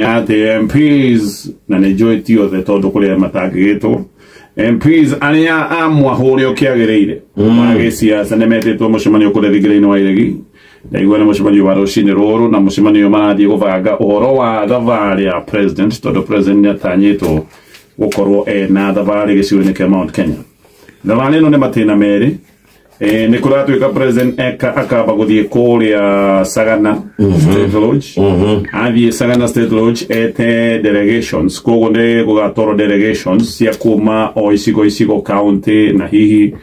ate MPs na nejoti othe tondu kuria matangigitwo MPs aria amwa huri okiagereire mage siasa nemetetwo mucemanio kuri thigiraini wa iregi ndaigua na mucemanio wa rucini ruru na mucemanio marathie gubanga uhoro wa thavari ya president tondu president atanyitwo gukorwo na thavari gicigo-ini kia Mount Kenya. Thavari ino ni matina meri ni kuratuika president akaba guthie kuria Sagana State Lodge athie Sagana State Lodge ete delegations koguo ndi gugatoro delegations cia kuma o icigo county na hihi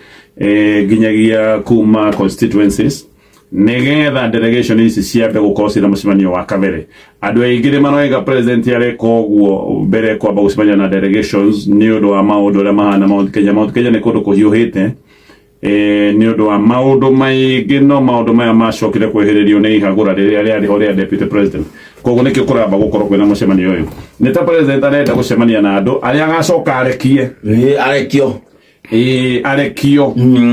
ginyagia kuma constituencies negetha delegation ici ciambe gukorwo cina mucemanio wa kabere andu aingĩ manoiga president areka ũguo mbere kwamba gucemania na delegations ni undu wa maundu aria mahana Mount Kenya. Mount Kenya ni kundu kuhiuhite ni undu wa maundu maingĩ no maundu maya macokire kweheririo ni ihagũra rĩrĩa rĩarĩ ria deputy president koguo nikio kuramba gukorwo kwina mucemanio uyu ni ta president arenda gucemania na andu aria agacoka arekie arekio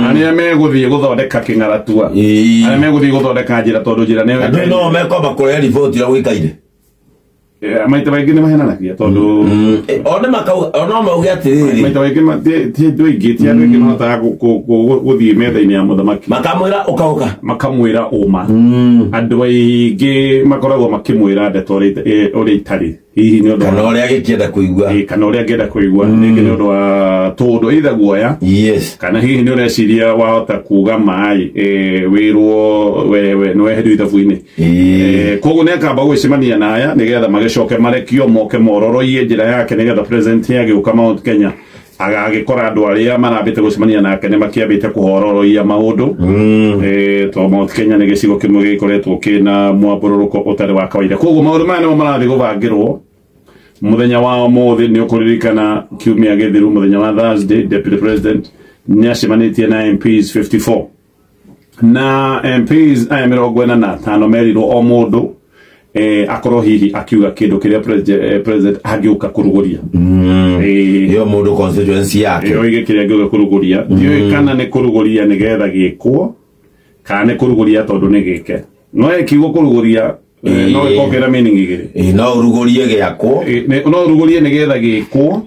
aria meguthie guthondeka king'aratua aria meguthie guthondeka njira tondu njira no mekwamba kurea report ya gwikaire maita maingĩ nĩ mahenanagia tondu ona mauge atiriri maita maingĩ ti andũ aingĩ ti andũ aingĩ mahotaga gũthiĩ metha-inĩ ya mũthamaki makamwĩra ũkauka makamwĩra ũma andũ aingĩ makoragwo makĩmwĩra ndeto ũrĩa itarĩ hihi nĩ ũndũ kana ũrĩa agĩkĩenda kũigua kana ũrĩa angĩenda kũigua ningĩ nĩ ũndũ wa tũndũ either guoya kana hihi nĩ ũreciria wahota kuga maĩ wĩrwo nĩ weherio ithabu-inĩ koguo nĩ akamba gwĩcemania na aya nĩgetha magĩcoke marekio moke mororoie njĩra yake nĩgetha president agĩũka Mount Kenya agagĩkora andũ arĩa marambĩte gũcemania nake nĩ makĩambĩte kũhororoia maũndũ to Mount Kenya nĩ gĩcigo kĩmwe gĩkoretwo kĩna mwambũrũrũko ũtarĩ wa kawaida koguo maũndũ maya nĩmo marathiĩ gũbangĩrwo muthenya wa ũmũthĩ nĩ ũkũririkana kiumia gĩthiru muthenya wa Thursday deputy president nĩ acemanĩtie na MPs 54 na MPs aya 45 merirwo o mũndũ akorwo hihi akiuga kindu kiria president agiuka kuruguria iyo mundu constituency yake iyo ige kiria agiuka kuruguria iyo kana ne kuruguria nigetha gikwo kana ne kuruguria tondu ne gike no ekigo kuruguria no ikokera meaning igire no urugurie giakwo no urugurie nigetha gikwo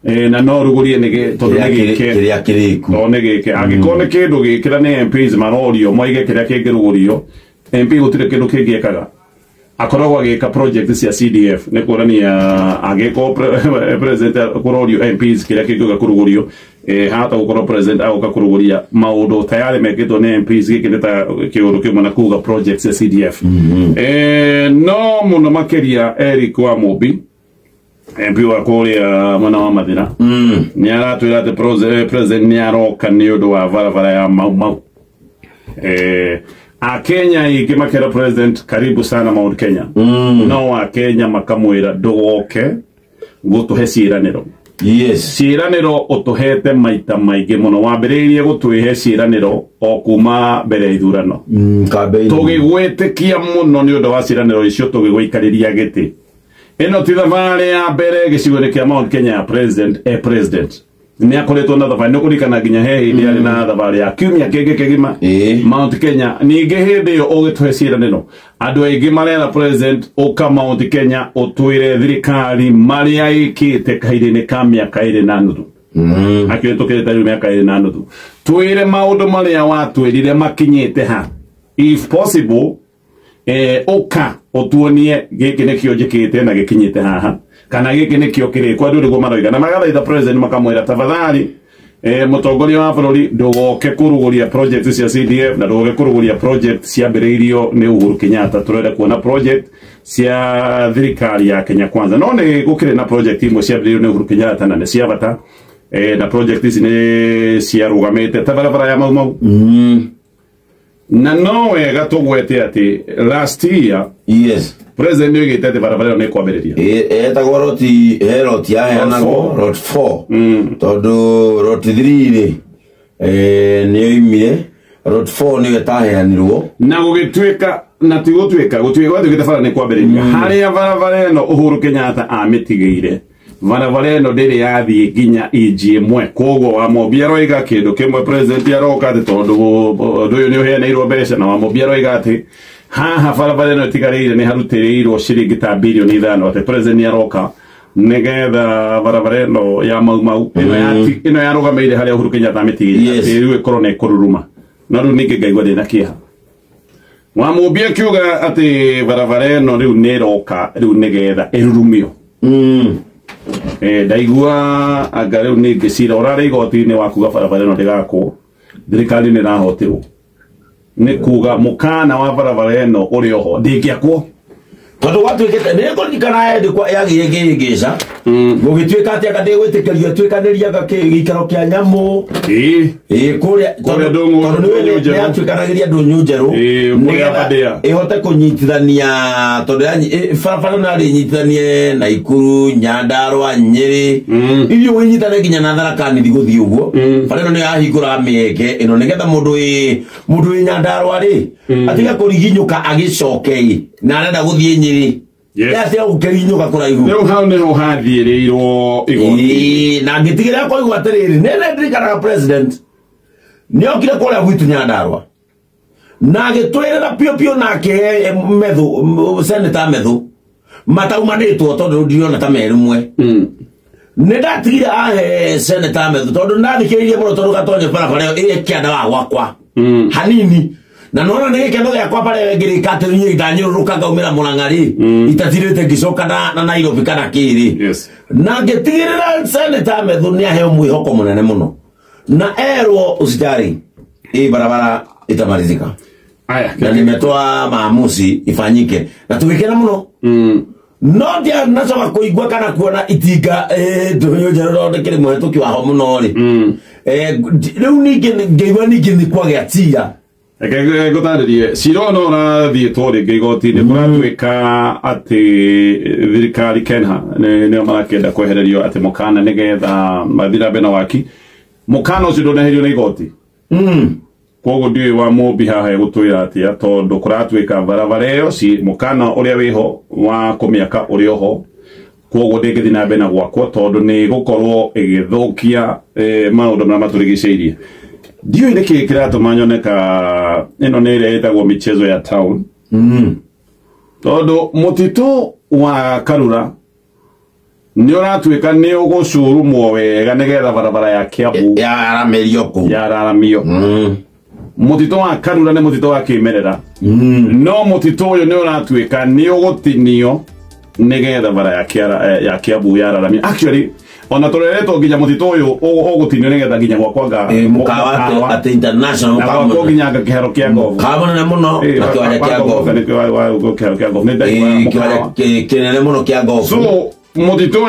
na no urugurie nige tondu ne gike kiria kiriku no ne gike agikone kindu gikira ne MPs marorio moige kiria kingirugurio MP gutire kindu kingiekaga akoragwo agika project cia CDF ne kurania agiko president kurorio MPs kiria kingiuga kurugurio hata gukorwo president agoka kuruguria maundu tayari mekitwo ne MPs gikindeta kiundu kimwe na kuga project cia CDF no muno makiria Eric wa Mobi MP wa kuria mwana wa Mathira ni aratwira ati president ni aroka ni undu wa varavara ya mau a Kenya ikimakera president karibu sana Mount Kenya no a Kenya makamwira ndugoke gutuhe ciraniro ciraniro utuhete maita maingĩ muno wambĩrĩirie gũtwĩhe ciraniro o kuma mbere ya ithurano tũgĩgwĩtĩkia muno nĩ ũndũ wa ciraniro icio tũgĩgũikarĩria gĩtĩ ĩno ti thabarĩ ya mbere gĩcigo-inĩ kĩa Mount Kenya ya president ni akoretwo na thabarĩ nĩ kũrikana nginya he hĩndĩ arĩ na thabarĩ ya kiumia kĩngĩ kĩgima Mount Kenya ningĩ hĩndĩ ĩyo ũgĩtũhe ciranĩro andũ aingĩ marera president ũka Mount Kenya ũtwĩre thirikari marĩa ĩkĩte kahinda-inĩ ka mĩaka ĩrĩ na nuthu akĩhĩtũkĩte rĩu mĩaka ĩrĩ na nuthu twĩre maũndũ marĩa watwĩrire makinyĩte ha if possible ũka ũtuonie gĩkĩ nĩkĩo njĩkĩte na gĩkinyĩte haha kana gĩkĩ nĩkĩo kĩrĩkwo andũ nĩguo maroiga na magathaitha president makamwĩra tafadhali mũtongoria wa bũrũri ndũgoke kũrũgũria project cia CDF na ndũgoke kũrũgũria project ciambĩrĩirio nĩ Uhuru Kenyatta tũrenda kuona project cia thirikari ya Kenya Kwanza no nĩ gũkĩrĩ na project imwe ciambĩrĩirio nĩ Uhuru Kenyatta na nĩ cia bata na project ici nĩ ciarũgamĩte ta barabara ya mau na no wega tũgwete atĩ last year president nĩ oigĩte atĩ barabara ĩyo nĩ ĩkwambĩrĩria etagwo roti aheanagwo roti 4 tondũ roti 3 nĩ oimire roti 4 nĩyo ĩtaheanirwo na gũgĩtuĩka na ti gũtuĩka gũtuĩkĩte bara nĩ kwambĩrĩria harĩa barabara ĩno Uhuru Kenyatta amĩtigĩire barabara ĩno ndĩrĩ yathiĩ nginya inji ĩmwe koguo Wamobi aroiga kĩndũ kĩmwe president aroka atĩ tondũ ũndũ ũyũ nĩ ũheanĩirwo mbeca na Wamobi aroiga atĩ haha barabara no tigareire ni harutereirwo ciringi ta bilioni 5 ate president yaroka negetha barabara no ya mau ino yarugameire haria Uhuru Kenyatta amitigirie riu ikorone kururuma no riu ningi ngaigwa ndina kiha wamubia kiuga ati barabara no riu neroka riu negetha irurumio ndaigua anga riu ningi cira urare igoti-ini wakuga barabara no ndigakwo thirikari ni rahotirwo ni kuga mukana wa barabara eno uri oho ndingiakwo tondu watwikite ni kurikana ende kwa yagiyegegesha gugitwika ati akade gwitikiria twikaniria gikaro kia nyamu kuria tondu ni atwikanagiria ndunyu njeru ihote kunyitithania tondu barabara na ri nyitithanie Naikuru Nyandarua Nyeri iyo winyitane nginya na Tharaka Nithi guthii uguo barabara ni yahingura mieke ino nigetha mundu Nyandarua ri atiga kuriginyuka agicoke na arenda guthii Nyeri ya ukerinyuka kuraihu riu hau niho hathiirirwo igoti na ngitigira kwa igwa atiriri nene ndirikana president niokire kuria gwitu Nyandarua na agitwirira pio nake methu senator methu mataumanitwo tondu ndiona ta merimwe nindatigira ahe senator methu tondu ndathikiririe muno tondu gatonye barabara ire kianda wa gwakwa hanini na nona nige kendo ya kwa pale ngiri katerinyi ndanyuruka ngaumira Murang'ari itatirite gicoka na Nairobi kana kiri na ngitigirira senator methu ni aheo mwihoko munene muno na erwo usijari barabara itamalizika na nimetoa maamuzi ifanyike na tugikena muno no dia nacoka kuigwa kana kuona itinga ndunyu njeru ndikiri muhetuki waho muno ri riu ningi ngeigwa ningi ni kwagia tia gutaririe cira no rathii turi igoti-ini kuratwika ati thirikari Kenha nio marakenda kwehererio ati mukana nigetha mathira bena waki mukana ucio nduneherio ni igoti koguo ndiwe wa mubi haha gutwira atia tondu kuratwika barabara iyo si mukana uria wiho wa kumiaka uri oho koguo ndingithi na bena gwakwo tondu ni gukorwo igithukia maundu maria maturigiceirie ndiyo ile kiratuma nyoneka ino ni ile itagwo michezo ya town tondu mutito wa Karura ni uratwika ni ugucurumwo wega nigetha barabara ya Kiambu yararamio mutito wa Karura ni mutito wa kimerera no mutito uyu ni uratwika ni ugutinio nigetha bara ya Kiambu yararamio actually ona torereto nginya mutito uyu ugutinio nigetha nginya gwakwa mukawa at international mukawa nginya ngakihero kia ngovu kabona na muno na kiwanja kia ngovu ni kia ngovu ni kiwanja kinene muno kia ngovu so mutito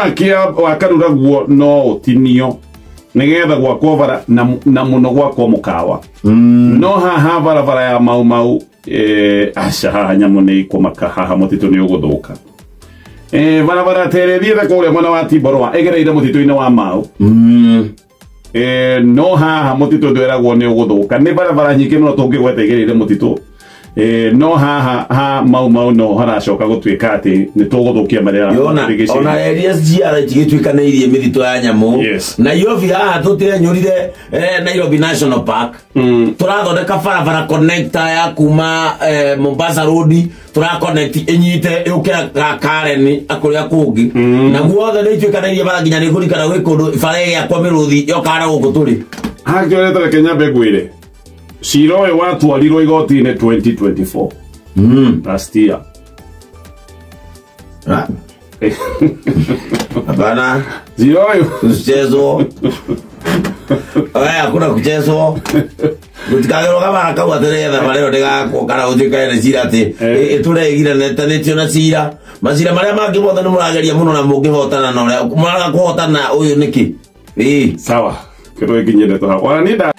wa Karura guo no utinio nigetha gwakwa bara na muno gwakwa mukawa no haha barabara ya mau aca haha nyamu ni kumaka haha mutito ni uguthuka barabara terethire kuria mwana wa Tiborwa egereire mutito-ini wa mau no haha mutito ndweragwo ni uguthuka ni barabara nyingi muno tungigweta igereire mutito no haha mau no haracoka gutwika ati ni tuguthukia maria ona areas GR tigitwikaneirie mithito ya nyamu na yovi haha tutire nyurire Nairobi National Park turathondeka barabara connector ya kuma Mombasa Road turakonnect inyite yukira Karen akuria kungi na guothe ni itwikaneirie bara nginya ni gurikana gwikundu bara ya kwa miruthi yokara guku turi hakireta Kenya begwire cira uyu watwarirwo igoti-ini 2024 last year hapana cira uyu kuchezwo hakuna kuchezwo gutikagirwo kabara kau ateretha mareo ndigakwo kana uthikaine cira ati turegire netanitio na cira macira maria mangi mothe ni murageria muno na mungihotana na uria muraga kuhotana uyu niki sawa kiro ikinyire to ha ora nida